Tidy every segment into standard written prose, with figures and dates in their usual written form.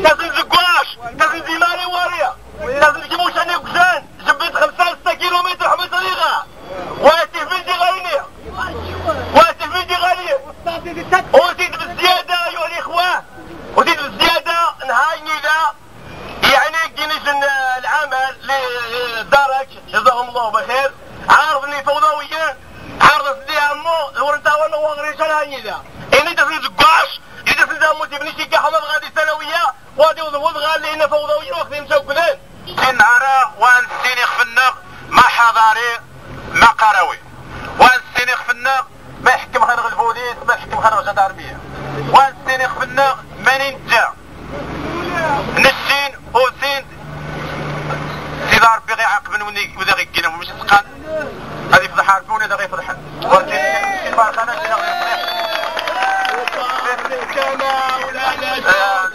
تازن زقواش تازن زيماري واريا تازن كيموش عني قجان جبت 5-6 كيلومتر حبة طريقة واتف بنتي غالية واتف بنتي غالية وزيد بالزيادة أيها الإخوة وزيد بالزيادة نهايني ذا يعني جينيش العمل لدارك جزاهم الله بخير عارضني فوضوية عارض سدي عمو ورنتا ولا وغريش الهايني ذا إني تفريد قاش إذا تفريد موتي بنيشي كحمد غادي ثانوية وادي وضغى اللي إنا فوضوية وقت يمشاو كذا نهارا وانسينيخ في النق ما حضاري ما قروي وانسينيخ في النق ما يحكم خير البوليس ما يحكم خير الجدارمية وانسينيخ في النق ما ننجا نشين وزين سيدي ربي غيعاقبن وذا غيكينا ومش تقان هذه فضحة ربي وذا غيفضحن ولكن نشين بارخانا شي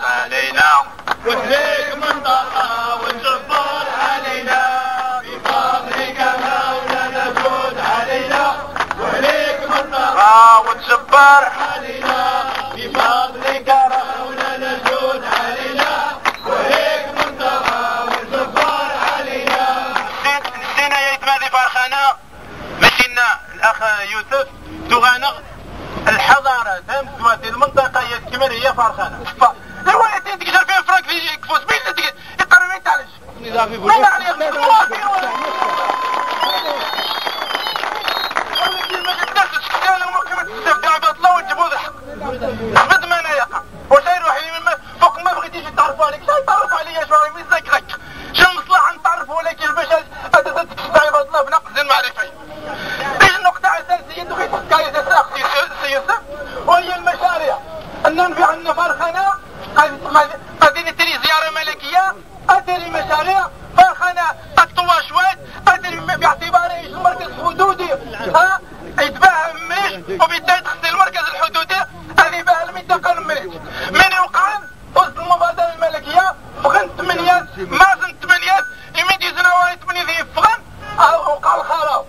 علينا وتليك منطقة والجبار علينا بفضلك مولانا جود علينا وعليك منطقة والجبار علينا بفضلك مولانا جود علينا وعليك منطقة والجبار علينا. نسينا يا يتمادي فارخانة مشينا الأخ يوسف تغانغ الحضارة دام تواتي المنطقة يتكمل هي فارخانة الوالدين تقدر فيها فرانك في كفوس بين اللي يقرر مين تعالج مين عليه المواطن ما تقدرش تشكال المحكمة تستفدع بطلة وتجيبوا ذا حق حبد ما انا يقع وشاي روحي فوق ما بغيتيش تعرفوا عليك شاي تعرفوا عليا شوي من زكرك شو المصلحة نتعرفوا ولكن باش هذا تكتب بطلة بنقص المعرفة ايش النقطة الأساسية تبغي تحكاية أختي السياسة وهي المشاريع أننا في عندنا فارخانة قادين تري زيارة ملكية أدري مشاريع فارخانة قد طواشوات أدري باعتباره إيش المركز الحدودي يتباهى مش وبالتالي تخصي المركز الحدودي هذه بها المنطقة الملك من يوقعن وسط المبادرة الملكية فغن 8 مازن 8 يميدي زناواني 8 ذي فغن وقع الخراب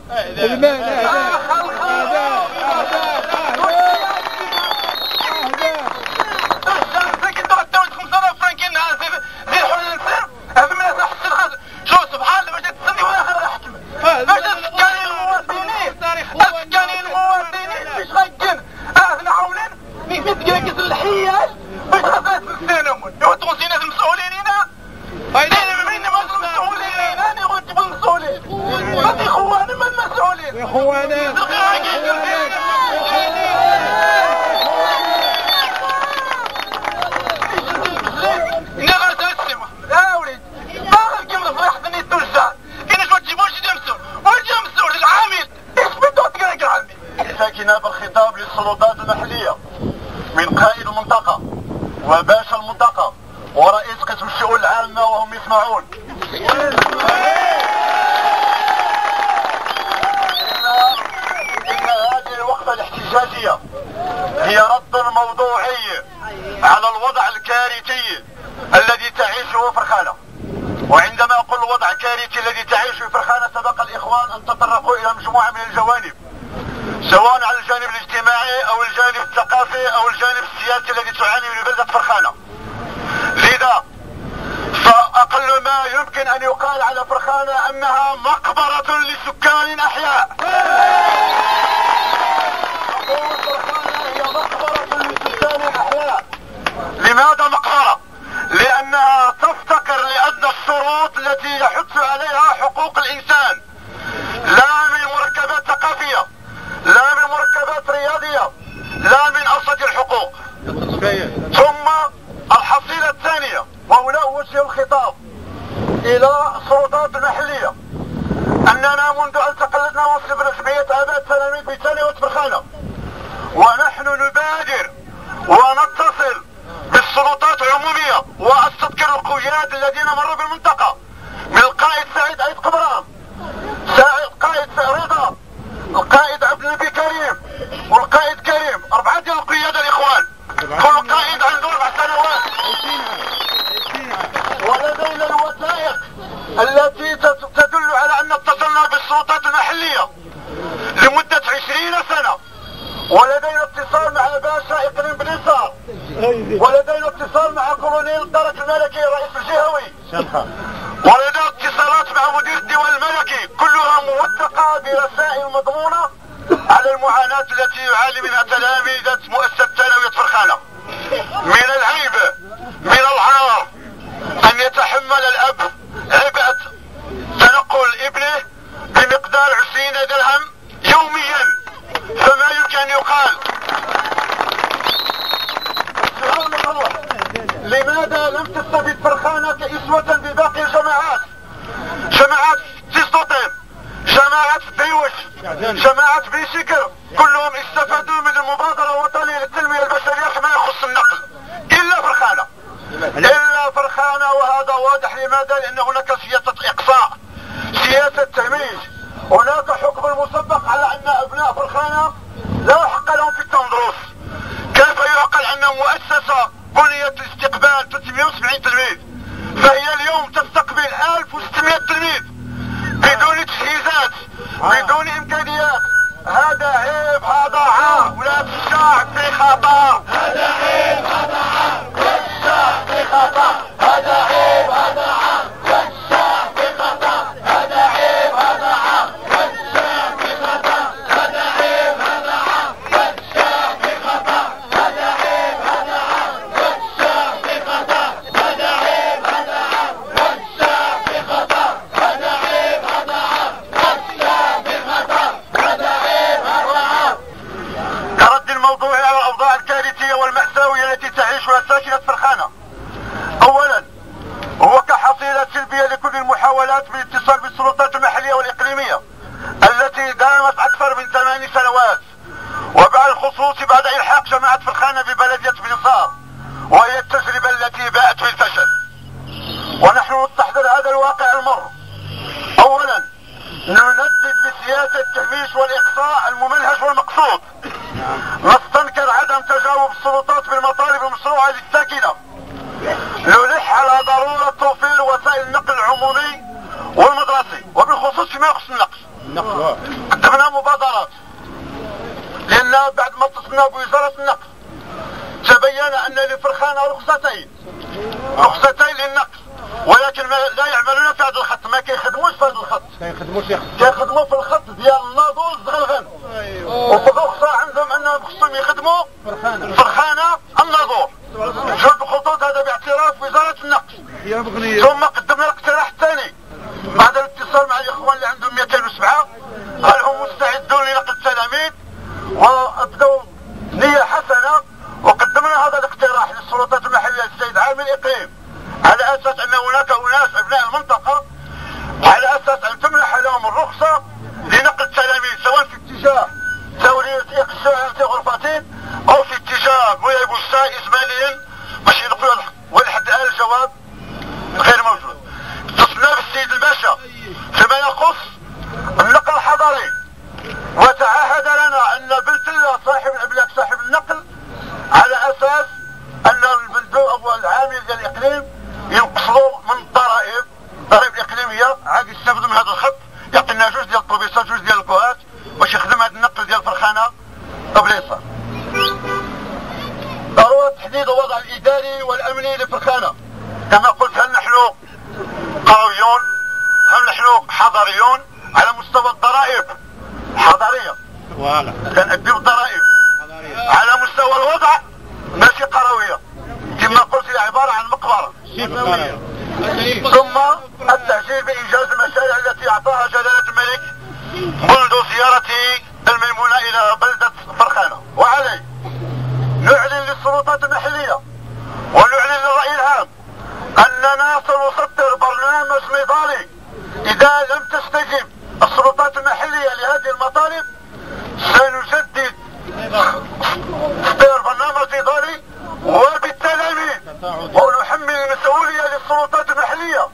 بالخطاب للسلطات المحلية من قائد المنطقة وباشا المنطقة ورئيس قسم الشؤون العامة وهم يسمعون إن هذه الوقفة الاحتجاجية هي رد موضوعي على الوضع الكارثي الذي تعيشه فرخانة. وعندما أقول الوضع الكارثي الذي تعيشه فرخانة سبق الإخوان أن تطرقوا إلى مجموعة من الجوانب سواء على الجانب الاجتماعي أو الجانب الثقافي أو الجانب السياسي الذي تعاني من بلدة فرخانة. لذا فأقل ما يمكن أن يقال على فرخانة أنها مقبرة لسكان أحياء. أقول فرخانة هي مقبرة لسكان أحياء. لماذا مقبرة؟ لأنها تفتقر لأدنى الشروط التي يحث عليها حقوق الإنسان، لا من مركبات ثقافية، لا من مركبات رياضية، لا من أبسط الحقوق. ثم الحصيلة الثانية وهنا أوجه الخطاب إلى السلطات المحلية أننا منذ أن تقلدنا وصف رسمية آباء التلاميذ بثانية فرخانة ونحن نبادر ونتصل بالسلطات العمومية وأستذكر القياد الذين مروا بالمنطقة من القائد سعيد عيد قبران، قائد رضا، القائد عبد النبي كريم والقائد كريم، 4 ديال القيادة الإخوان، كل قائد عنده 4 سنوات. ولدينا الوثائق التي تدل على أن اتصلنا بالسلطات المحلية لمدة 20 سنة، ولدينا اتصال مع باشا إقليم بنصار، ولدينا اتصال مع كولونيل وزارة الملكي رئيس الجهوي، ولدى اتصالات مع مدير الديوان الملكي، كلها موثقة برسائل مضمونة على المعاناة التي يعاني منها تلاميذ مؤسسة ثانوية فرخانة. من العيب، من العار أن يتحمل الأب عبء تنقل ابنه بمقدار 20 درهم يوميا، فما يمكن أن يقال. لماذا لم تستفد فرخانة كإسوة بباقي الجماعات؟ جماعات تيستوطيم، جماعات ديوش، جماعات بيشكر، كلهم استفادوا من المبادرة الوطنية للتنمية البشرية فيما يخص النقل، إلا فرخانة. إلا فرخانة، وهذا واضح. لماذا؟ لأن هناك سياسة إقصاء، سياسة تهميش. هناك حكم مسبق على أن أبناء فرخانة لا حق لهم في التندروس. كيف يعقل أن مؤسسة بنيت لاستقبال 370 تلميذ فهي اليوم تستقبل 1600 تلميذ بدون تجهيزات، بدون إمكانيات؟ هذا عيب، هذا عار، ولا الشعب في خطر. هذا عيب، هذا عار، والشعب في خطر. هذا عيب، هذا عار، والشعب في خطر. هذا عيب، هذا عار، والشعب في خطر. هذا عيب، هذا عار، والشعب في خطر. هذا عيب، هذا عار، والشعب في خطر. هذا عيب، هذا عار، والشعب في خطر. هذا عيب، هذا عار، والشعب في خطر. هذا عيب، هذا عار. كرد الموضوع على الأوضاع الكارثية والمأساوية التي تعيشها ساكنة فرخانة. أولا، هو كحصيلة سلبية لكل المحاولات بالاتصال بالسلطات المحلية والإقليمية التي دامت أكثر من 8 سنوات، وبعد الخصوص بعد إلحاق جماعة فرخانة ببلدية بن صار، وهي التجربة التي باءت بالفشل. ونحن نستحضر هذا الواقع المر. أولا، نندد بسياسة التهميش والإقصاء الممنهج والمقصود. نستنكر عدم تجاوب السلطات بالمطالب المشروعة للساكنة. نلح على ضرورة توفير وسائل النقل العمومي والمدرسي، وبالخصوص فيما يخص النقل. قدمنا مبادرات، لأن بعد ما اتصلنا بوزارة النقل تبين أن لفرخانة رخصتين للنقل، ولكن لا يعملون في هذا الخط، ما كيخدموش في هذا الخط، كيخدموا في الخط ديال الناضول الزغلغن. وفي الرخصة عندهم أنهم خصهم يخدموا فرخانة الناضول. جوج خطوط، هذا باعتراف وزارة النقل. ثم قدمنا الاقتراح الثاني بعد الاتصال مع الإخوان اللي عندهم 207، قال هم مستعدون لنقل التلاميذ وأبدوا نية حسنة. وقدمنا هذا الاقتراح للسلطات المحلية للسيد عامل الإقليم على أساس أن هناك أناس أبناء المنطقة على أساس أن تمنح لهم الرخصة لنقل التلاميذ، سواء في اتجاه ثورية إقصاء غرفتين أو في اتجاه بويا بوستا إسماعيليا باش ينقلوا. ولحد الآن الجواب غير موجود. اتصلنا بالسيد الباشا فيما يخص النقل الحضري، وتعهد لنا أن بلتلة صاحب الأملاك صاحب النقل على أساس أن البلدو أو العامل ديال الإقليم ينقصوا من الضرائب الإقليمية، عاد يستافدوا من هذا الخط، يعطينا 2 ديال الطوبيسات 2 ديال الكوهات باش يخدم هذا النقل ديال فرخانة بليصة. ضرورة تحديد الوضع الإداري والأمني لفرخانة. كما قلت، هل نحن قرويون؟ هل نحن حضريون على مستوى الضرائب حضرية؟ كنأديو الضرائب على مستوى الوضع ماشي قروية. كما قلت، هي عبارة عن مقبرة. ثم التعجيل بإنجاز المشاريع التي أعطاها جلالة الملك منذ زيارته الميمونة إلى بلدة فرخانة. وعليه نعلن للسلطات المحلية ونعلن للرأي العام أننا سنصدر برنامج نضالي. إذا لم تستجب السلطات المحلية لهذه المطالب سنجدد إصدار برنامج نضالي وبالتلاميذ، ونحمل المسؤولية للسلطات المحلية